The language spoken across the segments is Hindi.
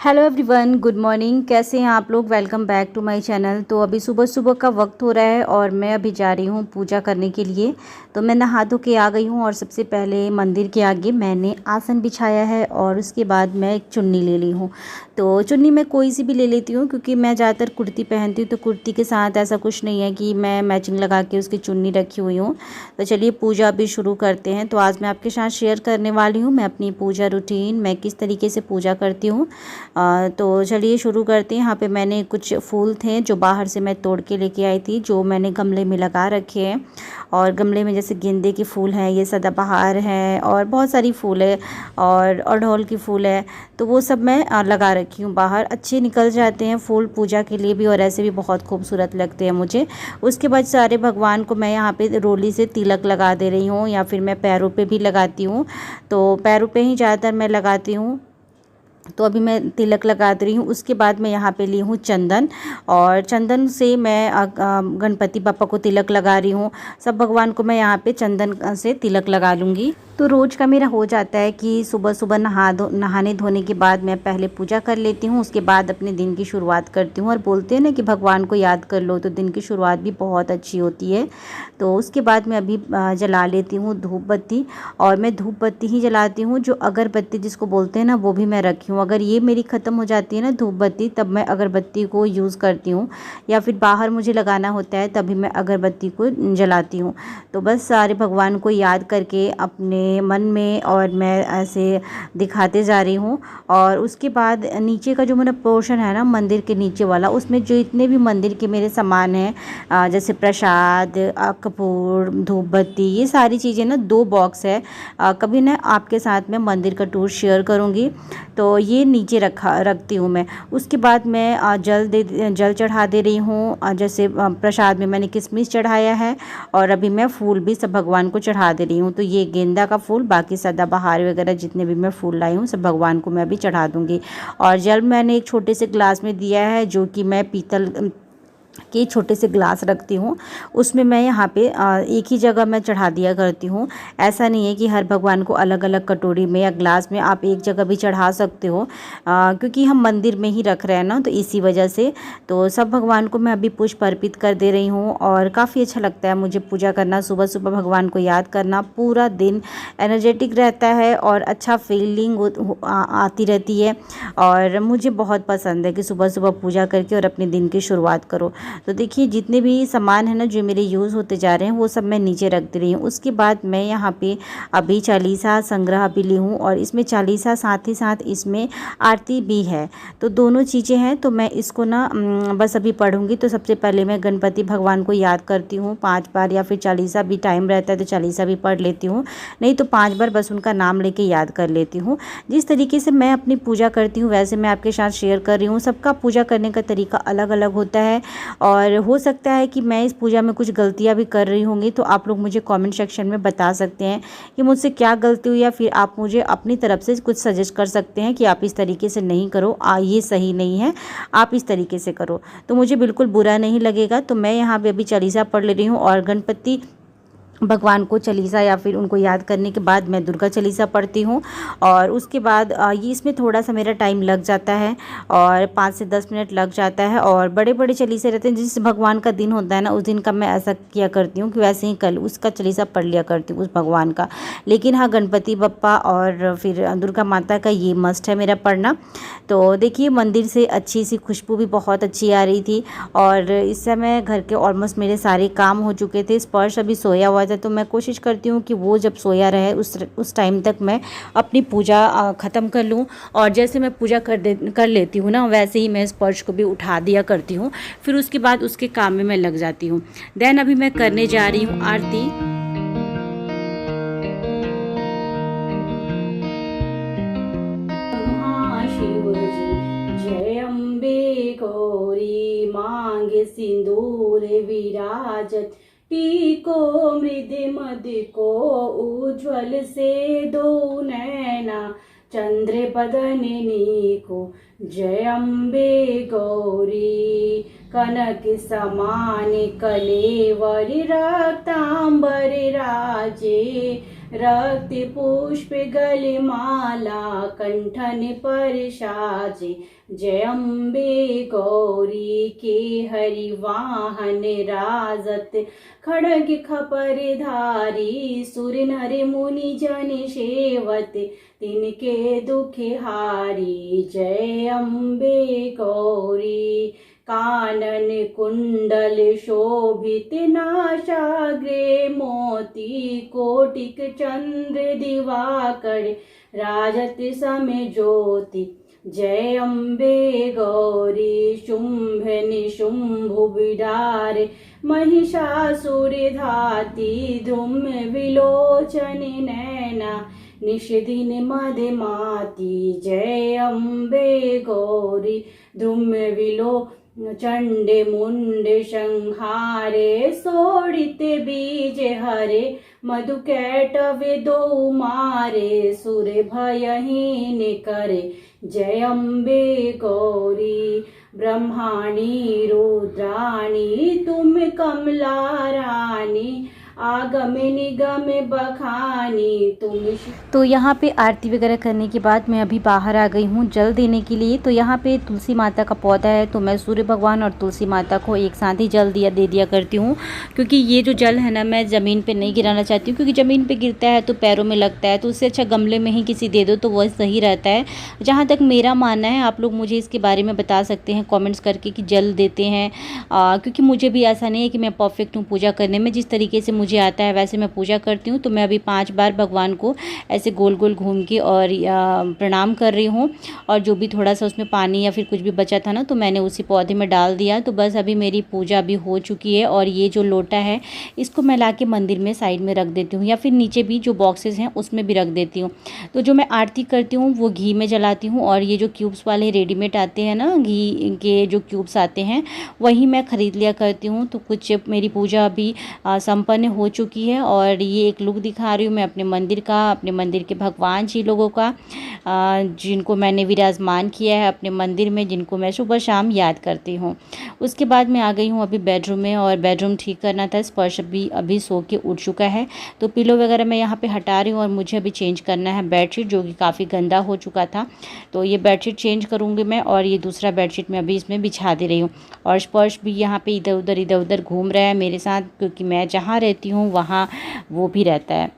Hello everyone, good morning. कैसे हैं आप लोग? Welcome back to my channel. तो अभी सुबह सुबह का वक्त हो रहा है और मैं अभी जा रही हूँ पूजा करने के लिए। तो मैं नहा धो के आ गई हूँ और सबसे पहले मंदिर के आगे मैंने आसन बिछाया है और उसके बाद मैं एक चुन्नी ले ली हूँ। तो चुन्नी मैं कोई सी भी ले लेती हूँ क्योंकि मैं ज़्यादातर कुर्ती पहनती हूँ, तो कुर्ती के साथ ऐसा कुछ नहीं है कि मैं मैचिंग लगा के उसकी चुन्नी रखी हुई हूँ। तो चलिए पूजा अभी शुरू करते हैं। तो आज मैं आपके साथ शेयर करने वाली हूँ मैं अपनी पूजा रूटीन, मैं किस तरीके से पूजा करती हूँ। तो चलिए शुरू करते हैं। यहाँ पे मैंने कुछ फूल थे जो बाहर से मैं तोड़ के लेके आई थी, जो मैंने गमले में लगा रखे हैं। और गमले में जैसे गेंदे के फूल हैं, ये सदाबहार हैं और बहुत सारी फूल है और अड़हुल की फूल है। तो वो सब मैं लगा रखी हूँ बाहर। अच्छे निकल जाते हैं फूल पूजा के लिए भी और ऐसे भी बहुत खूबसूरत लगते हैं मुझे। उसके बाद सारे भगवान को मैं यहाँ पे रोली से तिलक लगा दे रही हूँ या फिर मैं पैरों पे भी लगाती हूँ। तो पैरों पे ही ज़्यादातर मैं लगाती हूँ। तो अभी मैं तिलक लगा दे रही हूँ। उसके बाद मैं यहाँ पे ली हूँ चंदन और चंदन से मैं गणपति बापा को तिलक लगा रही हूँ। सब भगवान को मैं यहाँ पे चंदन से तिलक लगा लूँगी। तो रोज़ का मेरा हो जाता है कि सुबह सुबह नहाने धोने के बाद मैं पहले पूजा कर लेती हूँ, उसके बाद अपने दिन की शुरुआत करती हूँ। और बोलते हैं ना कि भगवान को याद कर लो तो दिन की शुरुआत भी बहुत अच्छी होती है। तो उसके बाद मैं अभी जला लेती हूँ धूप बत्ती। और मैं धूप बत्ती ही जलाती हूँ, जो अगरबत्ती जिसको बोलते हैं ना वो भी मैं रखी हूँ। अगर ये मेरी ख़त्म हो जाती है ना धूप बत्ती, तब मैं अगरबत्ती को यूज़ करती हूँ या फिर बाहर मुझे लगाना होता है तभी मैं अगरबत्ती को जलाती हूँ। तो बस सारे भगवान को याद करके अपने मन में और मैं ऐसे दिखाते जा रही हूँ। और उसके बाद नीचे का जो मेरा पोर्शन है ना मंदिर के नीचे वाला, उसमें जो इतने भी मंदिर के मेरे सामान हैं जैसे प्रसाद, कपूर, धूप बत्ती, ये सारी चीज़ें ना 2 बॉक्स है। कभी ना आपके साथ में मंदिर का टूर शेयर करूँगी। तो ये नीचे रखती हूँ मैं। उसके बाद मैं जल चढ़ा दे रही हूँ। जैसे प्रसाद में मैंने किशमिश चढ़ाया है और अभी मैं फूल भी सब भगवान को चढ़ा दे रही हूँ। तो ये गेंदा का फूल, बाकी सदाबहार वगैरह जितने भी मैं फूल लाई हूँ सब भगवान को मैं अभी चढ़ा दूँगी। और जल मैंने एक छोटे से ग्लास में दिया है, जो कि मैं पीतल के छोटे से ग्लास रखती हूँ। उसमें मैं यहाँ पे एक ही जगह मैं चढ़ा दिया करती हूँ। ऐसा नहीं है कि हर भगवान को अलग अलग कटोरी में या ग्लास में आप एक जगह भी चढ़ा सकते हो, क्योंकि हम मंदिर में ही रख रहे हैं ना, तो इसी वजह से। तो सब भगवान को मैं अभी पुष्प अर्पित कर दे रही हूँ और काफ़ी अच्छा लगता है मुझे पूजा करना। सुबह सुबह भगवान को याद करना, पूरा दिन एनर्जेटिक रहता है और अच्छा फीलिंग आती रहती है। और मुझे बहुत पसंद है कि सुबह सुबह पूजा करके और अपने दिन की शुरुआत करो। तो देखिए जितने भी सामान है ना जो मेरे यूज़ होते जा रहे हैं वो सब मैं नीचे रख दे रही हूँ। उसके बाद मैं यहाँ पे अभी चालीसा संग्रह भी ली हूँ और इसमें चालीसा साथ ही साथ इसमें आरती भी है। तो दोनों चीज़ें हैं। तो मैं इसको ना बस अभी पढ़ूँगी। तो सबसे पहले मैं गणपति भगवान को याद करती हूँ 5 बार, या फिर चालीसा भी टाइम रहता है तो चालीसा भी पढ़ लेती हूँ, नहीं तो 5 बार बस उनका नाम लेके याद कर लेती हूँ। जिस तरीके से मैं अपनी पूजा करती हूँ वैसे मैं आपके साथ शेयर कर रही हूँ। सबका पूजा करने का तरीका अलग अलग होता है और हो सकता है कि मैं इस पूजा में कुछ गलतियां भी कर रही होंगी। तो आप लोग मुझे कमेंट सेक्शन में बता सकते हैं कि मुझसे क्या गलती हुई, या फिर आप मुझे अपनी तरफ से कुछ सजेस्ट कर सकते हैं कि आप इस तरीके से नहीं करो, ये सही नहीं है, आप इस तरीके से करो। तो मुझे बिल्कुल बुरा नहीं लगेगा। तो मैं यहाँ पे अभी चालीसा पढ़ ले रही हूँ और गणपति भगवान को चालीसा या फिर उनको याद करने के बाद मैं दुर्गा चालीसा पढ़ती हूँ। और उसके बाद ये इसमें थोड़ा सा मेरा टाइम लग जाता है और 5 से 10 मिनट लग जाता है। और बड़े बड़े चालीसे रहते हैं, जिस भगवान का दिन होता है ना उस दिन का मैं ऐसा किया करती हूँ कि वैसे ही कल उसका चालीसा पढ़ लिया करती हूँ उस भगवान का। लेकिन हाँ, गणपति बप्पा और फिर दुर्गा माता का ये मस्ट है मेरा पढ़ना। तो देखिए मंदिर से अच्छी सी खुशबू भी बहुत अच्छी आ रही थी और इस समय घर के ऑलमोस्ट मेरे सारे काम हो चुके थे। स्पर्श अभी सोया हुआ था, तो मैं कोशिश करती हूँ कि वो जब सोया रहे उस टाइम तक मैं अपनी पूजा ख़त्म कर लूँ। और जैसे मैं पूजा कर लेती हूँ ना, वैसे ही मैं स्पर्श को भी उठा दिया करती हूँ। फिर उसके बाद उसके काम में मैं लग जाती हूँ। देन अभी मैं करने जा रही हूँ आरती। जय अम्बे गौरी मांगे सिंदूर विराजत, टीको मृद मद को उज्ज्वल से दो नैना, चंद्र बदनिनी को। जय अम्बे गौरी कनक समान कलेवर रक्तांबर राजे, रक्त पुष्प गले माला कंठन पर साजे। जय अम्बे गौरी के हरि वाहन राजत। खड़ग खपर धारी सुर नर मुनि जन सेवत। तिनके दुख हारी जय अम्बे गौरी। कानन कुंडल शोभित नासाग्रे मोती। कोटिक चंद्र दिवाकर राजत समय ज्योति। जय अम्बे गौरी। शुंभ निशुंभ बिडारे महिषासुर धाती। धूम विलोचन नैना निश दिन मदमाती। जय अम्बे गौरी। धूम विलो चंडे मुंडे संहारे। सोड़ित बीज हरे मधु कैटवे दो मारे। सुर भयहीन करे जय अम्बे गौरी। ब्रह्माणी रुद्राणी तुम कमला रानी। आगम निगम बखानी तुम। तो यहाँ पे आरती वगैरह करने के बाद मैं अभी बाहर आ गई हूँ जल देने के लिए। तो यहाँ पे तुलसी माता का पौधा है, तो मैं सूर्य भगवान और तुलसी माता को एक साथ ही जल दे दिया करती हूँ, क्योंकि ये जो जल है ना मैं ज़मीन पे नहीं गिराना चाहती हूँ, क्योंकि ज़मीन पे गिरता है तो पैरों में लगता है। तो उससे अच्छा गमले में ही किसी दे दो तो वह सही रहता है, जहाँ तक मेरा मानना है। आप लोग मुझे इसके बारे में बता सकते हैं कॉमेंट्स करके कि जल देते हैं, क्योंकि मुझे भी ऐसा नहीं है कि मैं परफेक्ट हूँ पूजा करने में। जिस तरीके से मुझे आता है वैसे मैं पूजा करती हूँ। तो मैं अभी 5 बार भगवान को ऐसे गोल गोल घूम के और प्रणाम कर रही हूँ। और जो भी थोड़ा सा उसमें पानी या फिर कुछ भी बचा था ना तो मैंने उसी पौधे में डाल दिया। तो बस अभी मेरी पूजा अभी हो चुकी है। और ये जो लोटा है इसको मैं ला के मंदिर में साइड में रख देती हूँ, या फिर नीचे भी जो बॉक्सेस हैं उसमें भी रख देती हूँ। तो जो मैं आरती करती हूँ वो घी में जलाती हूँ, और ये जो क्यूब्स वाले रेडीमेड आते हैं ना घी के जो क्यूब्स आते हैं वही मैं ख़रीद लिया करती हूँ। तो कुछ मेरी पूजा अभी संपन्न हो चुकी है। और ये एक लुक दिखा रही हूँ मैं अपने मंदिर का, अपने मंदिर के भगवान जी लोगों का, जिनको मैंने विराजमान किया है अपने मंदिर में, जिनको मैं सुबह शाम याद करती हूँ। उसके बाद मैं आ गई हूँ अभी बेडरूम में, और बेडरूम ठीक करना था। स्पर्श भी अभी सो के उठ चुका है, तो पिलो वगैरह मैं यहाँ पे हटा रही हूँ। और मुझे अभी चेंज करना है बेडशीट, जो कि काफ़ी गंदा हो चुका था। तो ये बेडशीट चेंज करूँगी मैं, और ये दूसरा बेडशीट मैं अभी इसमें बिछा दे रही हूँ। और स्पर्श भी यहाँ पे इधर उधर घूम रहा है मेरे साथ, क्योंकि मैं जहाँ रहती हूँ वहाँ वो भी रहता है।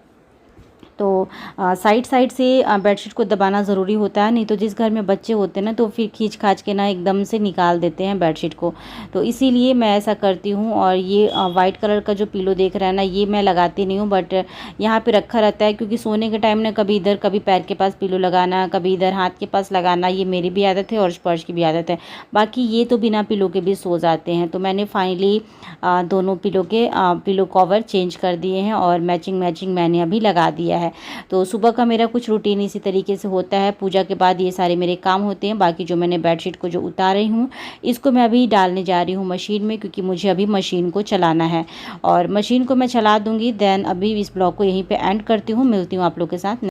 तो साइड से बेडशीट को दबाना ज़रूरी होता है, नहीं तो जिस घर में बच्चे होते हैं ना तो फिर खींच खाच के ना एकदम से निकाल देते हैं बेडशीट को। तो इसीलिए मैं ऐसा करती हूँ। और ये वाइट कलर का जो पिलो देख रहा है ना ये मैं लगाती नहीं हूँ, बट यहाँ पे रखा रहता है, क्योंकि सोने के टाइम ना कभी इधर कभी पैर के पास पिलो लगाना, कभी इधर हाथ के पास लगाना, ये मेरी भी आदत है और स्पर्श की भी आदत है। बाकी ये तो बिना पिलो के भी सो जाते हैं। तो मैंने फाइनली दोनों पिलो कवर चेंज कर दिए हैं, और मैचिंग मैंने अभी लगा दिया है। तो सुबह का मेरा कुछ रूटीन इसी तरीके से होता है। पूजा के बाद ये सारे मेरे काम होते हैं। बाकी जो मैंने बेडशीट को जो उतार रही हूँ इसको मैं अभी डालने जा रही हूँ मशीन में, क्योंकि मुझे अभी मशीन को चलाना है। और मशीन को मैं चला दूँगी, देन अभी इस ब्लॉग को यहीं पे एंड करती हूँ। मिलती हूँ आप लोग के साथ।